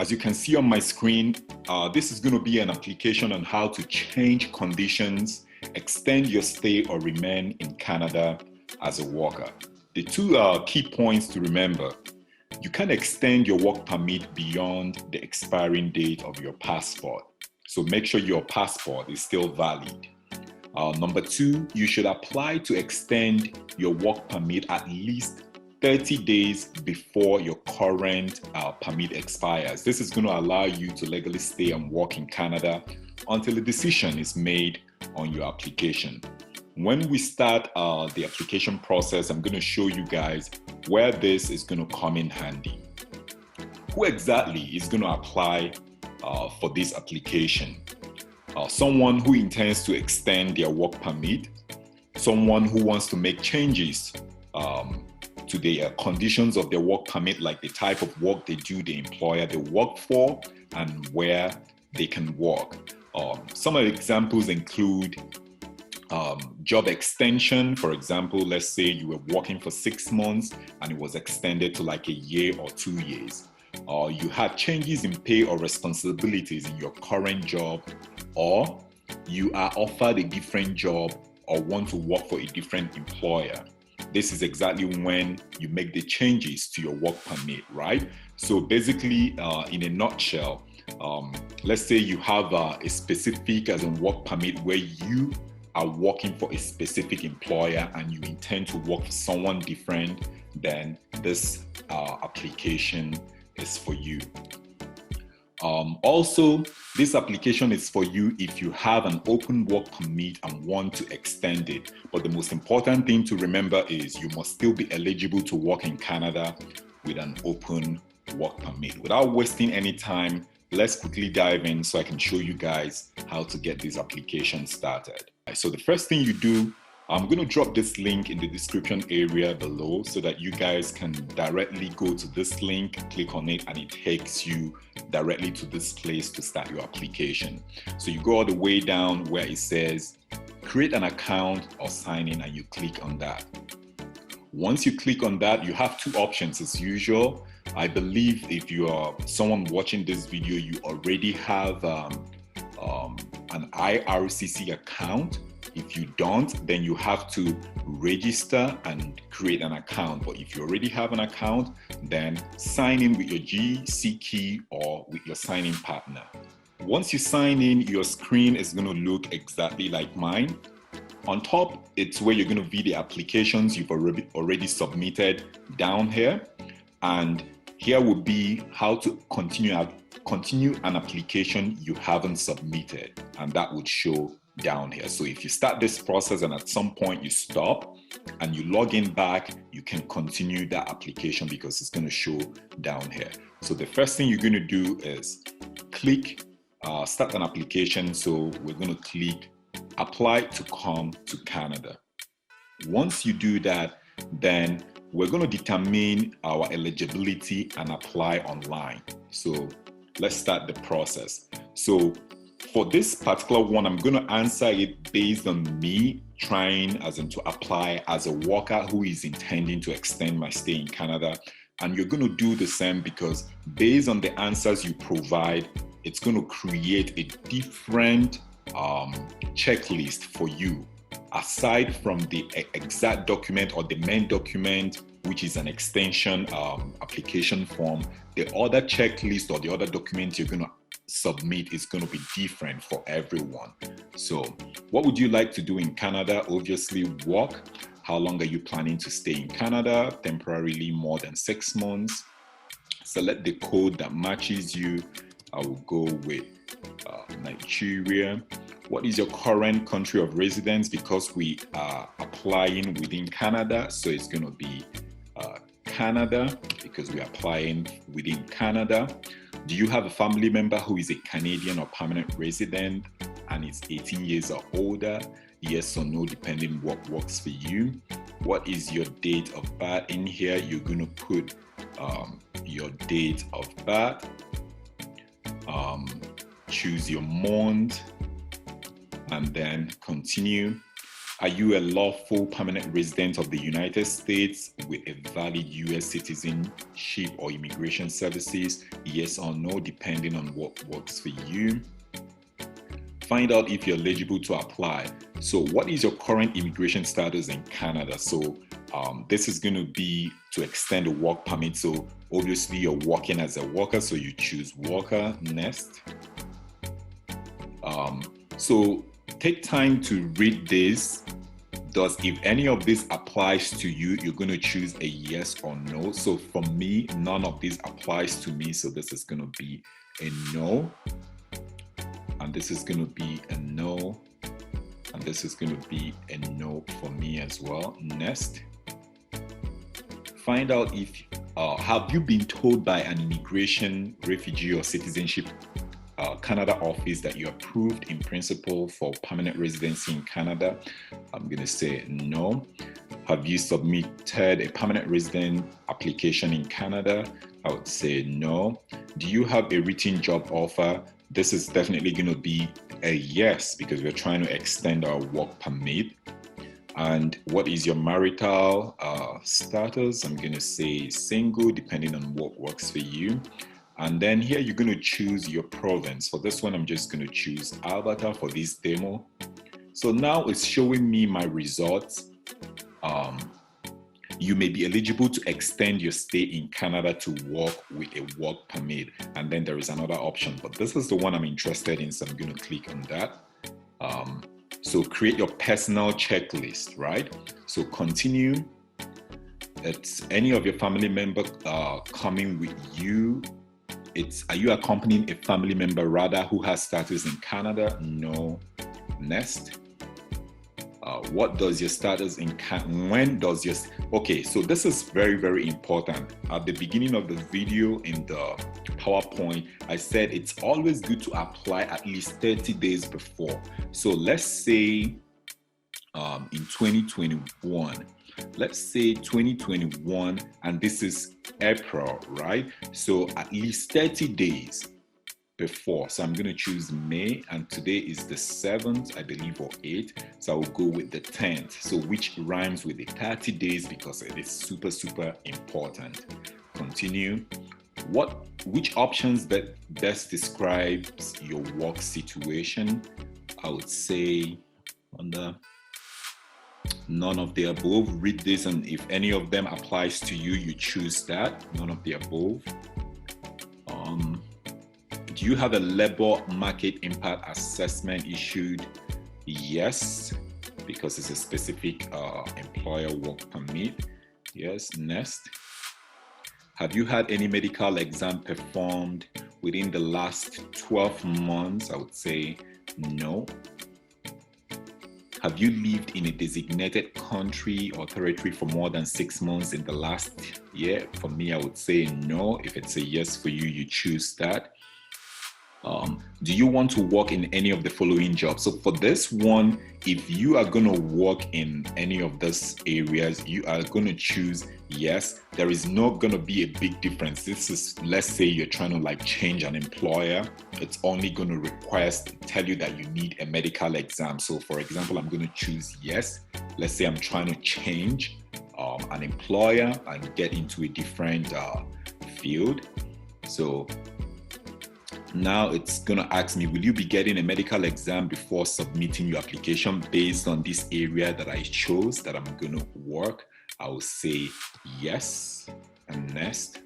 As you can see on my screen, this is going to be an application on how to change conditions, extend your stay or remain in Canada as a worker. The two key points to remember: you can extend your work permit beyond the expiring date of your passport. So make sure your passport is still valid. Number two, you should apply to extend your work permit at least 30 days before your current permit expires. This is going to allow you to legally stay and work in Canada until a decision is made on your application. When we start the application process, I'm going to show you guys where this is going to come in handy. Who exactly is going to apply for this application? Someone who intends to extend their work permit, someone who wants to make changes to the conditions of their work permit, like the type of work they do, the employer they work for, and where they can work. Some of the examples include job extension. For example, let's say you were working for 6 months and it was extended to like a year or 2 years. You had changes in pay or responsibilities in your current job, or you are offered a different job or want to work for a different employer. This is exactly when you make the changes to your work permit, right? So basically, in a nutshell, let's say you have a specific work permit where you are working for a specific employer and you intend to work for someone different, then this application is for you. Also, this application is for you if you have an open work permit and want to extend it. But the most important thing to remember is you must still be eligible to work in Canada with an open work permit. Without wasting any time, let's quickly dive in so I can show you guys how to get this application started. So the first thing you do, I'm going to drop this link in the description area below so that you guys can directly go to this link, click on it, and it takes you directly to this place to start your application. So you go all the way down where it says create an account or sign in, and you click on that. Once you click on that, you have two options as usual. I believe if you are someone watching this video, you already have an IRCC account. If you don't, then you have to register and create an account. But if you already have an account, then sign in with your GC key or with your sign-in partner. Once you sign in, your screen is going to look exactly like mine. On top, it's where you're going to view the applications you've already submitted down here. And here would be how to continue an application you haven't submitted. And that would show down here. So if you start this process and at some point you stop and you log in back, you can continue that application because it's going to show down here. So the first thing you're going to do is click start an application. So we're going to click apply to come to Canada. Once you do that, then we're going to determine our eligibility and apply online. So let's start the process. So for this particular one, I'm going to answer it based on me trying to apply as a worker who is intending to extend my stay in Canada. And you're going to do the same because based on the answers you provide, it's going to create a different checklist for you. Aside from the exact document or the main document, which is an extension application form, the other checklist or the other document you're going to submit is going to be different for everyone. So what would you like to do in Canada? Obviously work. How long are you planning to stay in Canada? Temporarily, more than 6 months. Select the code that matches you. I will go with Nigeria. What is your current country of residence? Because we are applying within Canada, so it's going to be Canada because we are applying within Canada. Do you have a family member who is a Canadian or permanent resident and is 18 years or older? Yes or no, depending what works for you. What is your date of birth? In here, you're going to put your date of birth. Choose your month and then continue. Are you a lawful permanent resident of the United States with a valid US citizenship or immigration services? Yes or no, depending on what works for you. Find out if you're eligible to apply. So what is your current immigration status in Canada? So this is going to be to extend a work permit. So obviously you're working as a worker, so you choose worker. Next. So take time to read this. If any of this applies to you, you're going to choose a yes or no. So for me, none of this applies to me. So this is going to be a no. And this is going to be a no. And this is going to be a no for me as well. Next. Find out if, have you been told by an immigration, refugee, or citizenship Canada office that you're approved in principle for permanent residency in Canada? I'm going to say no. Have you submitted a permanent resident application in Canada? I would say no. Do you have a written job offer? This is definitely going to be a yes, because we're trying to extend our work permit. And what is your marital status? I'm going to say single, depending on what works for you. And then here you're going to choose your province. For this one, I'm just going to choose Alberta for this demo. So now it's showing me my results. You may be eligible to extend your stay in Canada to work with a work permit. And then there is another option, but this is the one I'm interested in, so I'm going to click on that. So create your personal checklist, right? So continue. It's any of your family member coming with you. Are you accompanying a family member rather who has status in Canada? No. Next. What does your status in when does your, okay, so this is very, very important. At the beginning of the video in the PowerPoint, I said it's always good to apply at least 30 days before. So let's say in 2021, let's say 2021, and this is April, right? So at least 30 days before. So I'm going to choose May, and today is the 7th, I believe, or 8th. So I will go with the 10th. So which rhymes with the 30 days because it is super, super important. Continue. Which options that best describes your work situation? I would say under none of the above. Read this, and if any of them applies to you, you choose that. None of the above. Do you have a labor market impact assessment issued? Yes, because it's a specific employer work permit. Yes. Next. Have you had any medical exam performed within the last 12 months? I would say no. Have you lived in a designated country or territory for more than 6 months in the last year? For me, I would say no. If it's a yes for you, you choose that. Do you want to work in any of the following jobs? So for this one, if you are going to work in any of these areas, you are going to choose yes. There is not going to be a big difference. This is, let's say you're trying to like change an employer. It's only going to tell you that you need a medical exam. So for example, I'm going to choose yes. Let's say I'm trying to change an employer and get into a different field. So now it's going to ask me, will you be getting a medical exam before submitting your application based on this area that I chose that I'm going to work? I will say yes. And next.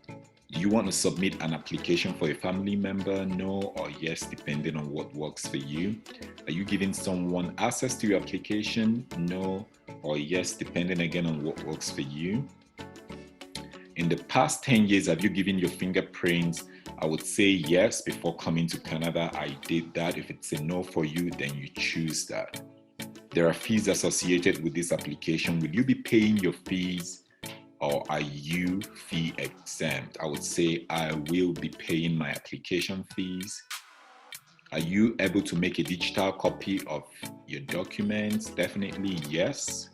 Do you want to submit an application for a family member? No or yes, depending on what works for you. Are you giving someone access to your application? No or yes, depending again on what works for you. In the past 10 years, have you given your fingerprints? I would say yes. Before coming to Canada, I did that. If it's a no for you, then you choose that. There are fees associated with this application. Will you be paying your fees or are you fee exempt? I would say I will be paying my application fees. Are you able to make a digital copy of your documents? Definitely yes.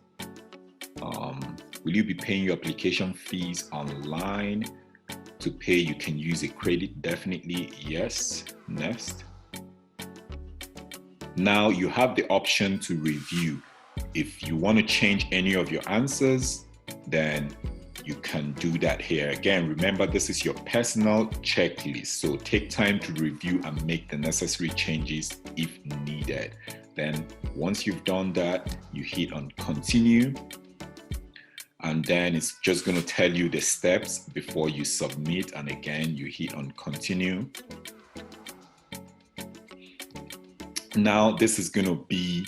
Will you be paying your application fees online? To pay, you can use a credit. Definitely yes. Next. Now you have the option to review. If you want to change any of your answers, then you can do that here. Again, remember, this is your personal checklist. So take time to review and make the necessary changes if needed. Then once you've done that, you hit on continue. And then it's just going to tell you the steps before you submit. And again, you hit on continue. Now, this is going to be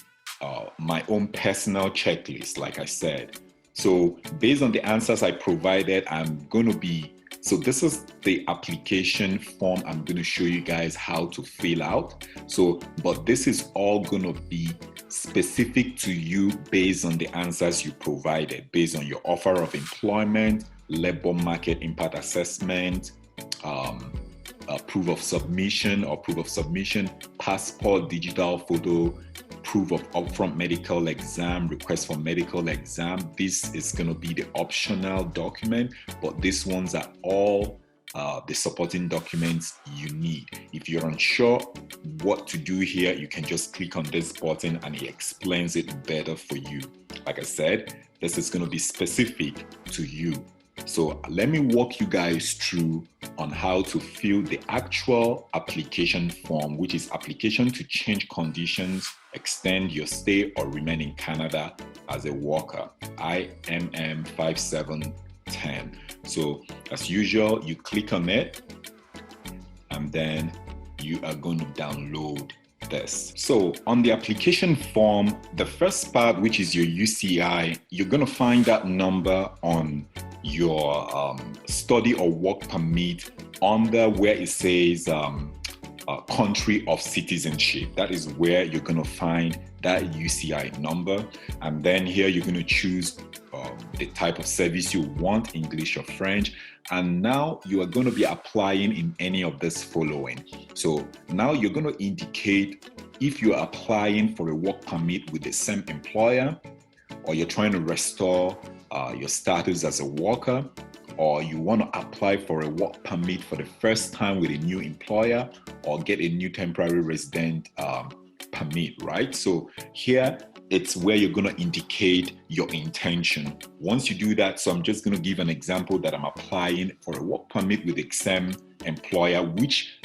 my own personal checklist, like I said. So based on the answers I provided, so this is the application form I'm going to show you guys how to fill out. But this is all going to be specific to you based on the answers you provided, based on your offer of employment, labor market impact assessment, proof of submission, passport, digital photo, proof of upfront medical exam, request for medical exam. This is going to be the optional document, but these ones are all the supporting documents you need. If you're unsure what to do here, you can just click on this button and it explains it better for you. Like I said, this is going to be specific to you. So let me walk you guys through on how to fill the actual application form, which is application to change conditions, extend your stay or remain in Canada as a worker, IMM 5710. So as usual, you click on it and then you are going to download this. So on the application form, the first part, which is your UCI, you're going to find that number on your study or work permit under where it says country of citizenship. That is where you're going to find that UCI number. And then here you're going to choose the type of service you want, English or French. And now you are going to be applying in any of this following. So now you're going to indicate if you're applying for a work permit with the same employer, or you're trying to restore your status as a worker, or you want to apply for a work permit for the first time with a new employer, or get a new temporary resident permit, right? So here it's where you're going to indicate your intention. Once you do that, so I'm just going to give an example that I'm applying for a work permit with the same employer, which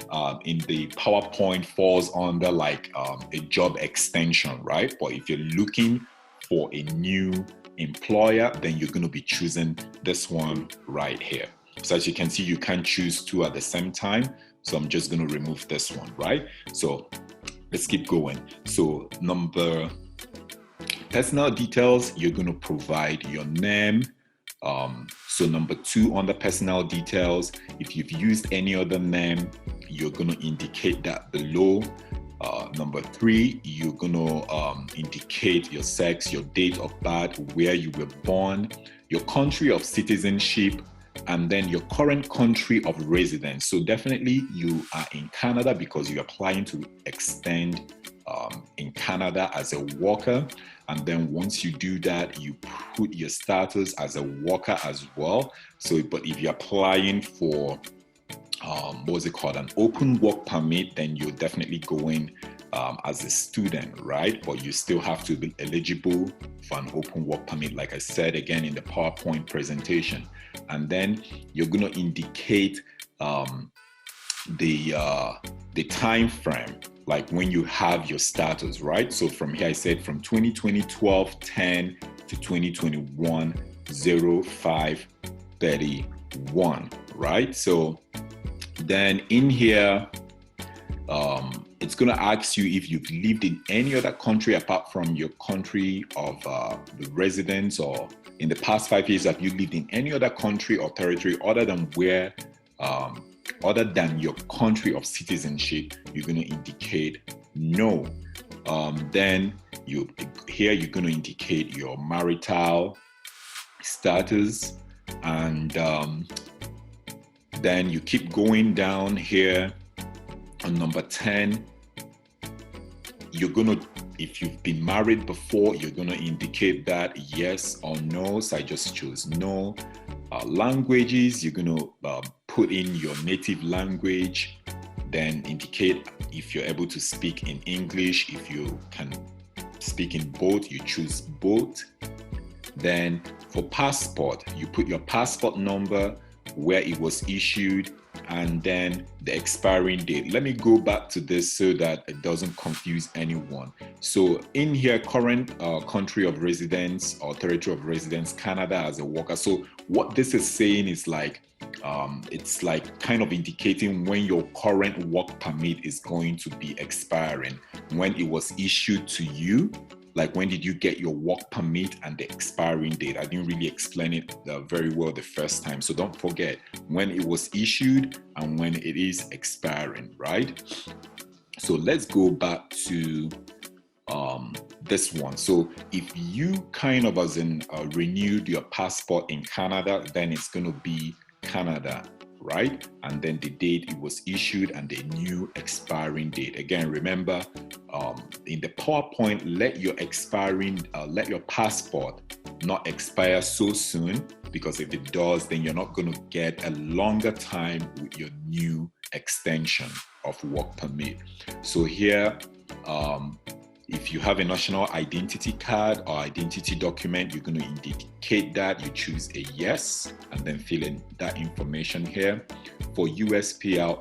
in the PowerPoint falls under like a job extension, right? But if you're looking for a new employer, then you're going to be choosing this one right here. So as you can see, you can't choose two at the same time. So I'm just going to remove this one, right? So let's keep going. So personal details, you're going to provide your name. So number 2 on the personal details, if you've used any other name, you're going to indicate that below. Number 3, you're going to indicate your sex, your date of birth, where you were born, your country of citizenship, and then your current country of residence. So definitely you are in Canada because you're applying to extend in Canada as a worker. And then once you do that, you put your status as a worker as well. So, but if you're applying for an open work permit, then you're definitely going as a student, right? But you still have to be eligible for an open work permit, like I said again in the PowerPoint presentation. And then you're going to indicate the time frame, like when you have your status, right? So from here I said from 2020 12/10 to 2021 05/31, right? So then in here, it's going to ask you if you've lived in any other country apart from your country of the residence, or in the past 5 years, have you lived in any other country or territory other than your country of citizenship. You're going to indicate no. Then you're going to indicate your marital status, and then you keep going down here on number 10. If you've been married before, you're going to indicate that yes or no. So I just chose no. Languages, you're going to put in your native language. then indicate if you're able to speak in English. If you can speak in both, you choose both. Then for passport, you put your passport number, where it was issued, and then the expiring date. Let me go back to this so that it doesn't confuse anyone. So in here, current country of residence or territory of residence, Canada as a worker. So what this is saying is like, it's like kind of indicating when your current work permit is going to be expiring, when it was issued to you. Like, when did you get your work permit and the expiring date? I didn't really explain it very well the first time. So don't forget when it was issued and when it is expiring, right? So let's go back to this one. So if you kind of renewed your passport in Canada, then it's going to be Canada, right? And then the date it was issued and the new expiring date. Again, remember, in the PowerPoint, let your passport not expire so soon, because if it does, then you're not going to get a longer time with your new extension of work permit. So here, if you have a national identity card or identity document, you're going to indicate that. You choose a yes and then fill in that information here. For US PR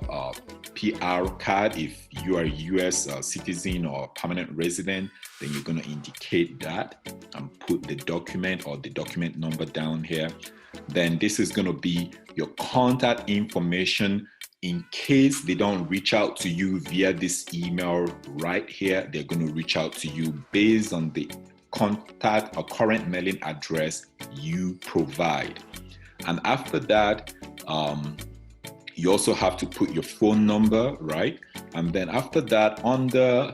card, if you are a US citizen or permanent resident, then you're going to indicate that and put the document or the document number down here. Then this is going to be your contact information. In case they don't reach out to you via this email right here, they're going to reach out to you based on the contact or current mailing address you provide. And after that, you also have to put your phone number, right? And then after that, under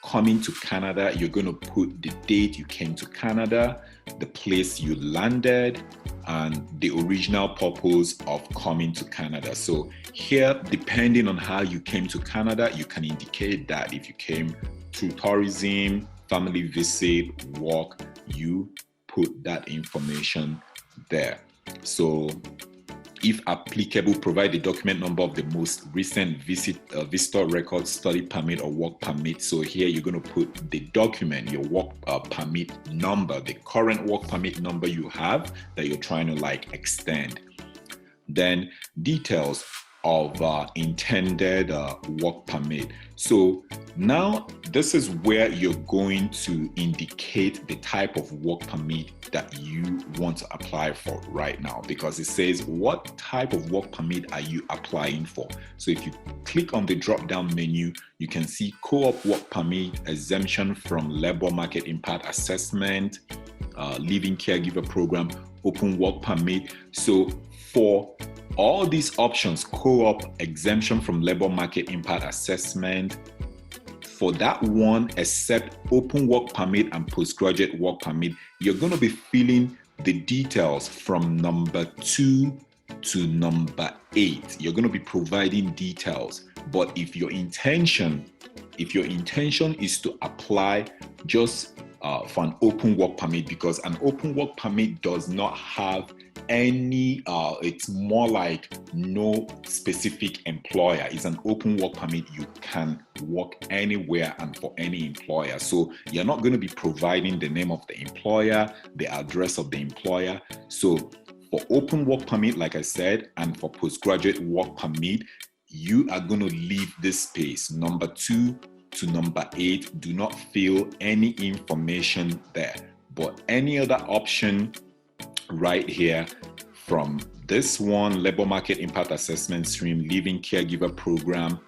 coming to Canada, you're going to put the date you came to Canada, the place you landed, and the original purpose of coming to Canada. So here, depending on how you came to Canada, you can indicate that. If you came through tourism, family visit, work, you put that information there. So if applicable, provide the document number of the most recent visitor record, study permit, or work permit. So here you're going to put the document, your work permit number, the current work permit number you have that you're trying to like extend. Then details of intended work permit. So now this is where you're going to indicate the type of work permit that you want to apply for right now, because it says what type of work permit are you applying for. So if you click on the drop down menu, you can see co-op work permit, exemption from labor market impact assessment, living caregiver program, open work permit. So for all these options, co-op, exemption from labor market impact assessment, for that one, except open work permit and postgraduate work permit, you're going to be filling the details from number 2 to number 8. You're going to be providing details. But if your intention is to apply just for an open work permit, because an open work permit does not have any, it's more like no specific employer. It's an open work permit. You can work anywhere and for any employer. So you're not going to be providing the name of the employer, the address of the employer. So for open work permit, like I said, and for postgraduate work permit, you are going to leave this space, number 2 to number 8. Do not fill any information there. But any other option right here, from this one, labor market impact assessment stream, living caregiver program,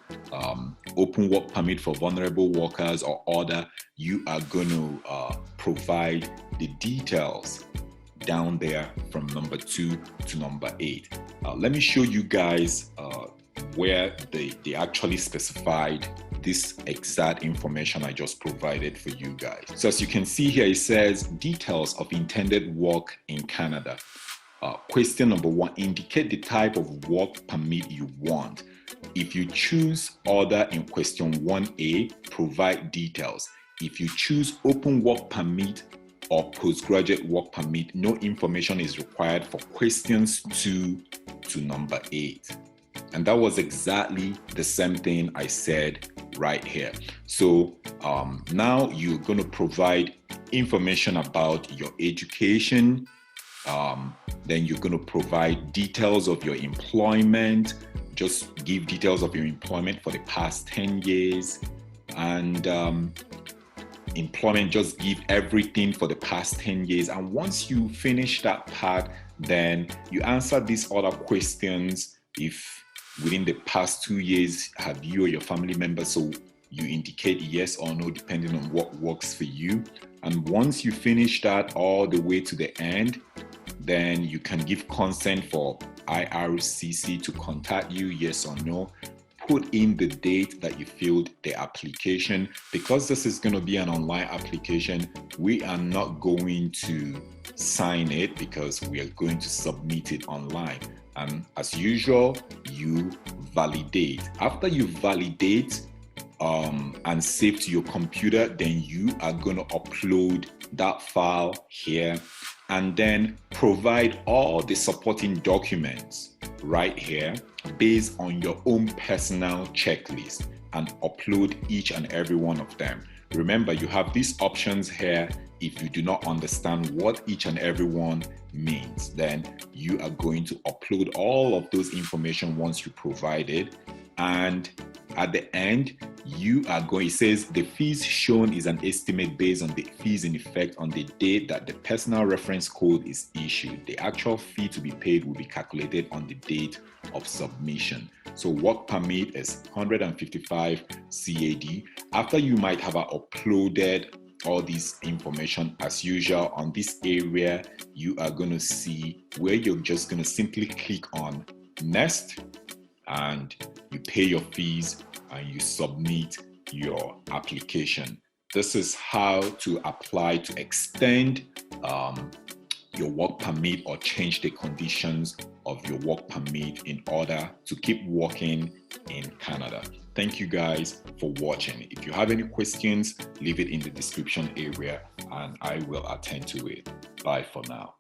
open work permit for vulnerable workers or other, you are going to provide the details down there from number 2 to number 8. Let me show you guys where they actually specified this exact information I just provided for you guys. So as you can see here, it says details of intended work in Canada. Question number 1, indicate the type of work permit you want. If you choose other in question 1A, provide details. If you choose open work permit or postgraduate work permit, no information is required for questions 2 to number 8. And that was exactly the same thing I said right here. So now you're going to provide information about your education. Then you're going to provide details of your employment. Just give details of your employment for the past 10 years. And employment, just give everything for the past 10 years. And once you finish that part, then you answer these other questions. If within the past 2 years, have you or your family members, so you indicate yes or no, depending on what works for you. And once you finish that all the way to the end, then you can give consent for IRCC to contact you, yes or no. Put in the date that you filled the application. Because this is going to be an online application, we are not going to sign it because we are going to submit it online. And as usual, you validate. After you validate and save to your computer, then you are going to upload that file here and then provide all the supporting documents right here based on your own personal checklist and upload each and every one of them. Remember, you have these options here. If you do not understand what each and every one means, then you are going to upload all of those information once you provide it. And at the end, you are going, it says the fees shown is an estimate based on the fees in effect on the date that the personal reference code is issued. The actual fee to be paid will be calculated on the date of submission. So work permit is 155 CAD. After you might have uploaded all this information, as usual, on this area, you are going to see where you're just going to simply click on next, and you pay your fees and you submit your application. This is how to apply to extend your work permit or change the conditions of your work permit in order to keep working in Canada. Thank you guys for watching. If you have any questions, leave it in the description area and I will attend to it. Bye for now.